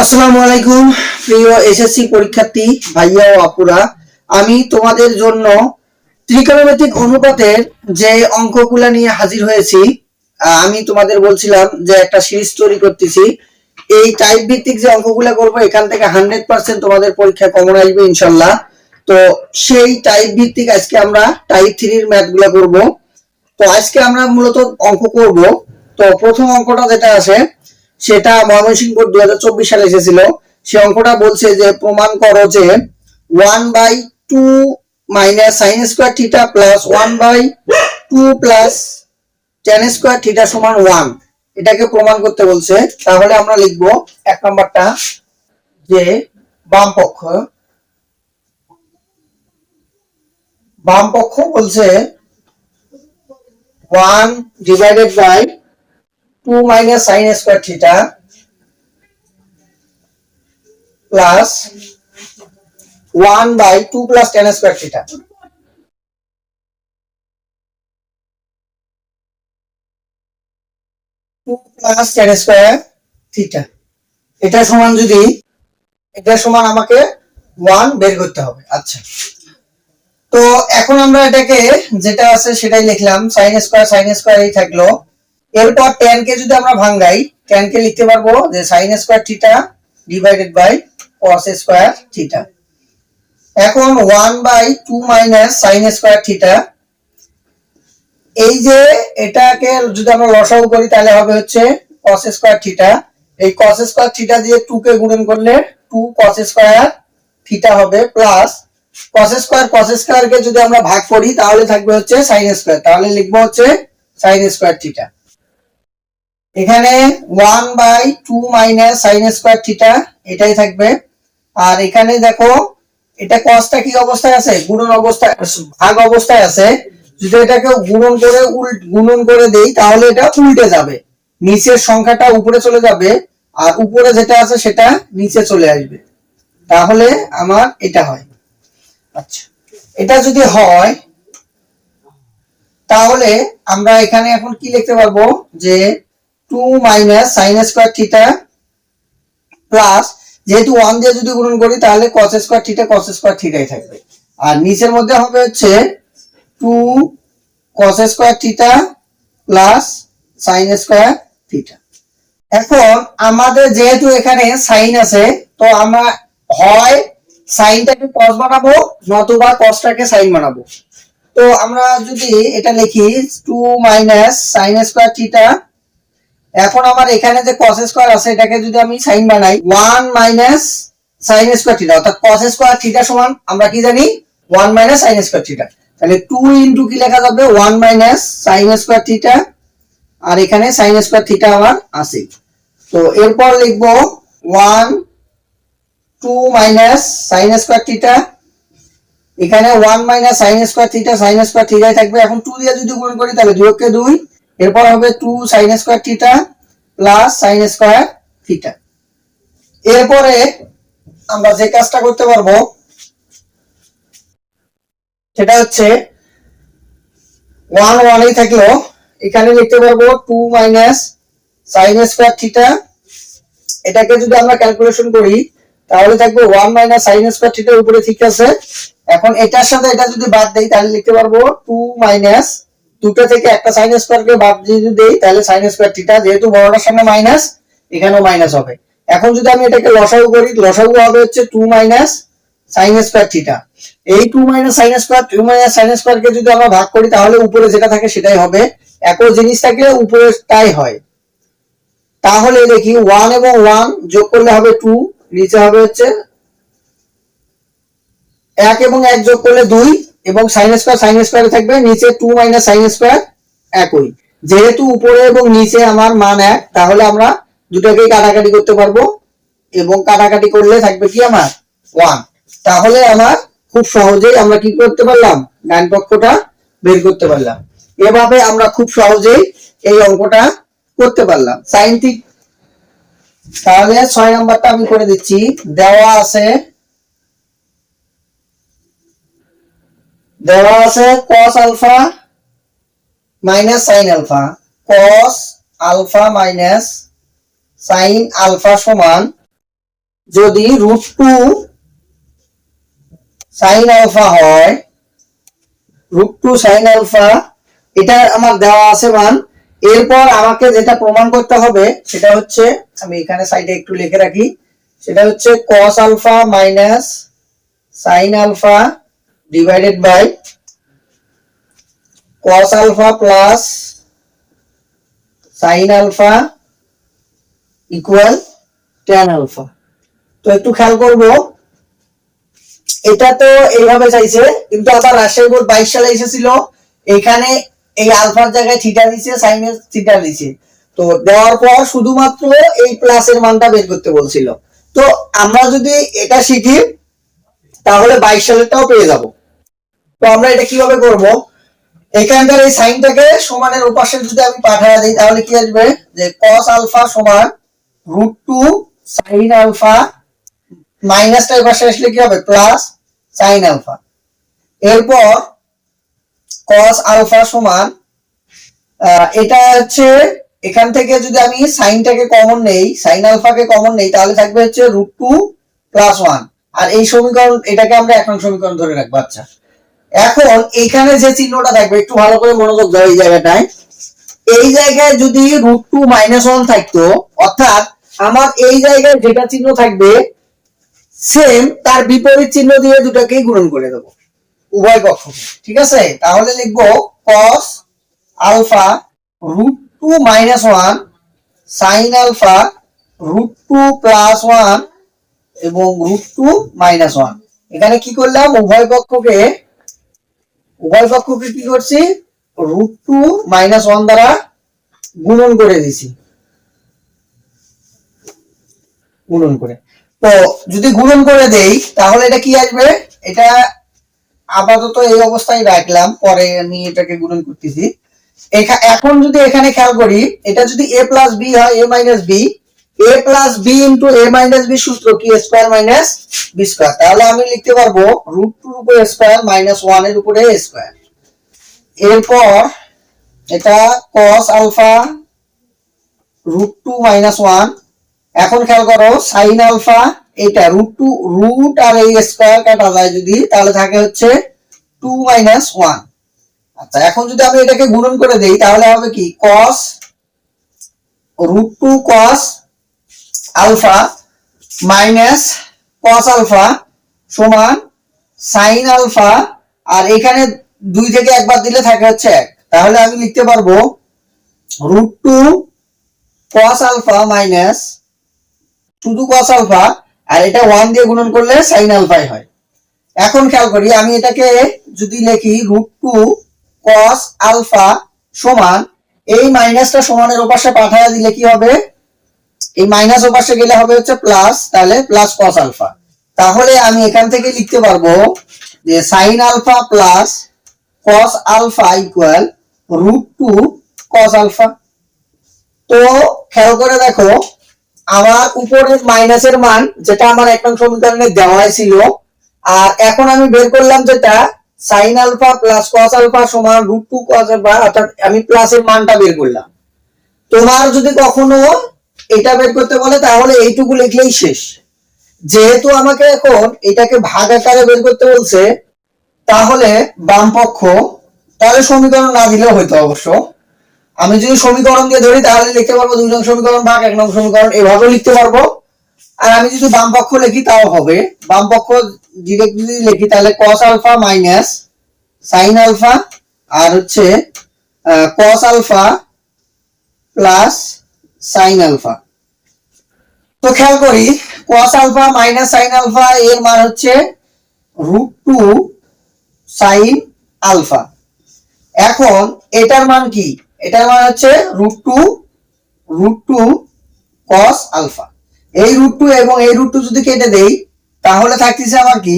আসসালামু আলাইকুম প্রিয় এসএসসি পরীক্ষার্থী ভাইয়া ও আপুরা, আমি তোমাদের জন্য ত্রিকোণমিতিক অনুপাতের যে অঙ্কগুলা নিয়ে হাজির হয়েছি। আমি তোমাদের বলছিলাম যে একটা সিরিজ তৈরি করতেছি। এই টাইপ ভিত্তিক যে অঙ্কগুলা করব এখান থেকে 100% তোমাদের পরীক্ষায় কমন আসবে ইনশাআল্লাহ। তো সেই টাইপ ভিত্তিক আজকে আমরা টাইপ 3 এর ম্যাথগুলা করব। তো আজকে আমরা মূলত অঙ্ক করব। তো প্রথম অঙ্কটা যেটা আছে সেটা ময়মনসিংহ বোর্ড 2024 সালে এসেছিল। সে অঙ্কটা বলছে যে প্রমাণ করো যে 1/2 minus sine square theta plus 1/2 plus tan square theta সমান 1। এটাকে প্রমাণ করতে বলছে। তাহলে আমরা লিখব এক নাম্বারটা যে বাম পক্ষ বলছে 1 divided by 2 minus sin square theta plus 1 by 2 plus tan square theta. 2 plus tan square theta. এটা সমান আমাকে 1 বের করতে হবে। আচ্ছা, তো এখন আমরা এটাকে যেটা আছে সেটাই লিখলাম, sin square এই থাকলো। এরপর tan কে যদি আমরা ভাঙাই, tan কে লিখতে পারবো যে sin square theta divided by cos square theta। এখন 1/2 minus sin square theta, এই যে এটাকে যদি আমরা লসাগু করি তাহলে হবে হচ্ছে cos square theta। এই cos square theta দিয়ে 2 কে গুণন করলে 2 cos square theta হবে প্লাস cos square কে যদি আমরা ভাগ করি তাহলে থাকবে হচ্ছে sin square। তাহলে লিখবো হচ্ছে sin square theta। এখানে 1/2 মাইনাস sin square theta এটাই থাকবে। আর এখানে দেখো এটা cosটা কি অবস্থায় আছে? গুণন অবস্থায়, ভাগ অবস্থায় আছে। যদি এটাকে গুণন করে দেই তাহলে এটা উল্টে যাবে, নিচের সংখ্যাটা উপরে চলে যাবে আর উপরে যেটা আছে সেটা নিচে চলে আসবে। তাহলে আমার এটা হয়। আচ্ছা, এটা যদি হয় তাহলে আমরা এখানে এখন কি লিখতে পারবো যে 2 minus sin square theta plus, যেহেতু 1 দিয়ে যদি গুণন করি তাহলে cos স্কয়ার থিটাই থাকবে। আর নিচের মধ্যে হবে হচ্ছে 2 cos square theta plus sin square theta. এখন আমাদের যেহেতু এখানে sin আছে, তো আমরা হয় সাইনটাকে cos বানাবো নতুবা cosটাকে sin বানাবো। তো আমরা যদি এটা লিখি 2 মাইনাস sin স্কয়ার থিটা, এখন আমার এখানে যে cos স্কয়ার আছে এটাকে যদি আমি sin বানাই 1 মাইনাস sin স্কয়ার থিটা, অর্থাৎ cos স্কয়ার থিটা সমান আমরা কি জানি 1 মাইনাস sin স্কয়ার থিটা। তাহলে 2 ইনটু কি লেখা যাবে 1 মাইনাস sin স্কয়ার থিটা, আর এখানে sin স্কয়ার থিটা আমার আছে। তো এরপর লিখব 1 2 মাইনাস sin স্কয়ার থিটা, এখানে 1 মাইনাস sin স্কয়ার থিটাই থাকবে। এখন 2 দিয়ে যদি গুণ করি তাহলে 2 কে 2, এরপর হবে 2 sin square theta plus sin square theta. এরপরে আমরা যে কাজটা করতে পারবো সেটা হচ্ছে 1 1 এই থাকলো, এখানে লিখতে পারবো 2 মাইনাস sin স্কয়ার থিটা। এটাকে যদি আমরা ক্যালকুলেশন করি তাহলে থাকবে 1 মাইনাস sin স্কয়ার থিটার উপরে ঠিক আছে। এখন এটার সাথে এটা যদি বাদ দেই তাহলে লিখতে পারবো 2 মাইনাস, দুটো থেকে একটা sin স্কয়ার কে বাদ দিয়ে দেই তাহলে sin স্কয়ার থিটা, যেহেতু বড়টার সামনে মাইনাস এখানেও মাইনাস হবে। এখন যদি আমি এটাকে লসাগু করি, লসাগু হবে হচ্ছে 2 মাইনাস sin স্কয়ার থিটা। এই 2 মাইনাস sin স্কয়ার কে যদি আমরা ভাগ করি তাহলে উপরে যেটা থাকে সেটাই হবে, একই জিনিসটাকে উপরেটাই হয়। তাহলে দেখি 1 এবং 1 যোগ করলে হবে 2, নিচে হবে হচ্ছে 1 এবং 1 যোগ করলে 2 এবং sin স্কয়ার থাকবে নিচে 2 মাইনাস sin স্কয়ার একই। যেহেতু উপরে এবং নিচে আমার মান এক, তাহলে আমরা দুটোকেই কাটাকাটি করতে পারবো এবং কাটাকাটি করলে থাকবে কি আমার 1। তাহলে আমার খুব সহজেই আমরা কি করতে পারলাম, ডান পক্ষটা বের করতে পারলাম। এভাবে আমরা খুব সহজেই এই অঙ্কটা করতে পারলাম sin থিটা। তাহলে 6 নাম্বারটা আমি করে দিচ্ছি। দেওয়া আছে cos alpha minus sin alpha, cos alpha minus sin alpha সমান যদি √2 sin আলফা হয়, √2 sin আলফা, এটা আমার দেওয়া আছে মান। এরপর আমাকে যেটা প্রমাণ করতে হবে সেটা হচ্ছে, আমি এখানে সাইডে একটু লিখে রাখি, সেটা হচ্ছে cos alpha minus sin alpha divided by cos alpha plus sin alpha equal tan alpha. তো একটু খেয়াল করব, এটা তো এইভাবে চাইছে, কিন্তু আবার রাজশাহী বোর্ড 22 সালে এসেছিল, এখানে এই আলফার জায়গায় থিটা দিয়েছে, সাইনের থিটা দিয়েছে। তো দেওয়ার পর শুধুমাত্র এই প্লাসের মানটা বের করতে বলছিল। তো আমরা যদি এটা শিখি তাহলে 22 সালেরটাও পেয়ে যাব। তো আমরা এটা কিভাবে করব, এখানকার এই সাইনটাকে সমানের ওপাশে যদি আমি পাঠিয়ে দিই তাহলে কি আসবে, যে cos আলফা সমান √2 sin আলফা, মাইনাসটা এই পাশে আসলে কি হবে, প্লাস sin আলফা। এরপর cos আলফা সমান, এটা হচ্ছে এখান থেকে যদি আমি সাইনটাকে কমন নেই, sin আলফাকে কমন নেই, তাহলে থাকবে হচ্ছে √2 + 1। আর এই সমীকরণ, এটাকে আমরা এক নং সমীকরণ ধরে রাখবো। আচ্ছা, এখন এখানে যে চিহ্নটা থাকবে, একটু ভালো করে মনোযোগ দাও এই জায়গাটায়, এই জায়গায় যদি √2 - 1 থাকতো, অর্থাৎ আমার এই জায়গায় যেটা চিহ্ন থাকবে সেম তার বিপরীত চিহ্ন দিয়ে দুটাকেই গুণন করে দেব উভয় পক্ষকে। ঠিক আছে, তাহলে লিখবো cos আলফা √2 - 1 sin আলফা √2 + 1 এবং √2 - 1। এখানে কি করলাম, উভয় পক্ষকে কি করছি, √2 - 1 দ্বারা গুণন করে দিছি, গুণন করে। তো যদি গুণন করে দেই তাহলে এটা কি আসবে, এটা আপাতত এই অবস্থায় রাখলাম, পরে আমি এটাকে গুণন করতেছি। এখন যদি এখানে খেয়াল করি, এটা যদি a + b হয়, a - b, a + b * a - b সূত্র কি, স্কয়ার মাইনাস বি স্কয়ার। তাহলে আমি লিখতে পারবো √2 এর উপরে স্কয়ার মাইনাস 1 এর উপরে স্কয়ার। এরপর এটা cos আলফা √2 - 1। এখন খেয়াল করো sin আলফা, এটা √2, রুট আর এই স্কয়ার কাটা যায় যদি, তাহলে থাকে হচ্ছে 2 - 1। আচ্ছা, এখন যদি আমি এটাকে গুণন করে দেই তাহলে হবে কি, cos √2 cos alpha minus cos alpha সমান sin আলফা, আর এখানে 2 থেকে একবার দিলে থাকে হচ্ছে 1। তাহলে আমি লিখতে পারবো √2 cos আলফা মাইনাস শুধু cos আলফা, আর এটা 1 দিয়ে গুণন করলে sin আলফাই হয়। এখন খেয়াল করি, আমি এটাকে যদি লিখি √2 cos আলফা সমান, এই মাইনাসটা সমানের ওপাশে পাঠিয়ে দিলে কি হবে, এই মাইনাস ওপাশে গেলে হবে হচ্ছে প্লাস, তাহলে প্লাস cos আলফা। তাহলে আমি এখান থেকে লিখতে পারবো যে sin alpha plus cos alpha equal √2 cos alpha. তো খেয়াল করে দেখো, আমার উপরের মাইনাসের মান যেটা আমার এক নং সমীকরণে দেওয়া ছিল, আর এখন আমি বের করলাম যেটা sin alpha plus cos alpha সমান √2 cos আলফা, অর্থাৎ আমি প্লাসের মানটা বের করলাম। তোমার যদি কখনো এটা বের করতে বলে তাহলে এইটুকু লিখলেই শেষ। যেহেতু আমাকে এখন এটাকে ভাগ আকারে বের করতে বলছে, তাহলে বাম পক্ষ, তাহলে সমীকরণ না দিলেও হয়তো, অবশ্য আমি যদি সমীকরণ দিয়ে ধরি তাহলে লিখতে পারবো 2 নং সমীকরণ ভাগ 1 নং সমীকরণ, এভাবে লিখতে পারবো। আর আমি যদি বাম পক্ষ লিখি তাও হবে, বাম পক্ষ ডিরেক্ট যদি লিখি তাহলে cos alpha minus sin alpha, আর হচ্ছে cos alpha plus sin alpha. তো খেয়াল করি, cos alpha minus sin alpha এর মান হচ্ছে √2 sin আলফা। এখন এটার মান কি, এটার মান হচ্ছে √2 cos আলফা। এই √2 এবং এই √2 যদি কেটে দেই তাহলে থাকতেছে আমার কি,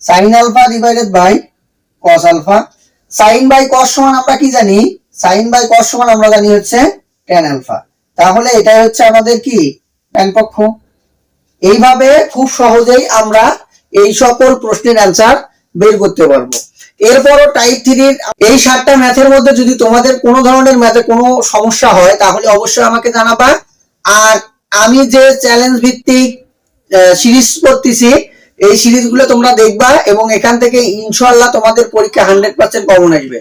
sin alpha divided by cos alpha. sin by cos সমান আমরা কি জানি, sin বাই cos সমান আমরা জানি হচ্ছে tan আলফা। তাহলে এটা হচ্ছে আমাদের কি, ডান পক্ষ। এইভাবে খুব সহজেই আমরা এই সকল প্রশ্নের অ্যান্সার বের করতে পারবো। এরপরও টাইপ 3 এই 7টা ম্যাথের মধ্যে যদি তোমাদের কোনো ধরনের ম্যাথে কোনো সমস্যা হয় তাহলে অবশ্যই আমাকে জানাবা। আর আমি যে চ্যালেঞ্জ ভিত্তিক সিরিজ করতেছি, এই সিরিজগুলো তোমরা দেখবা এবং এখান থেকে ইনশাআল্লাহ তোমাদের পরীক্ষা 100% কমন আসবে।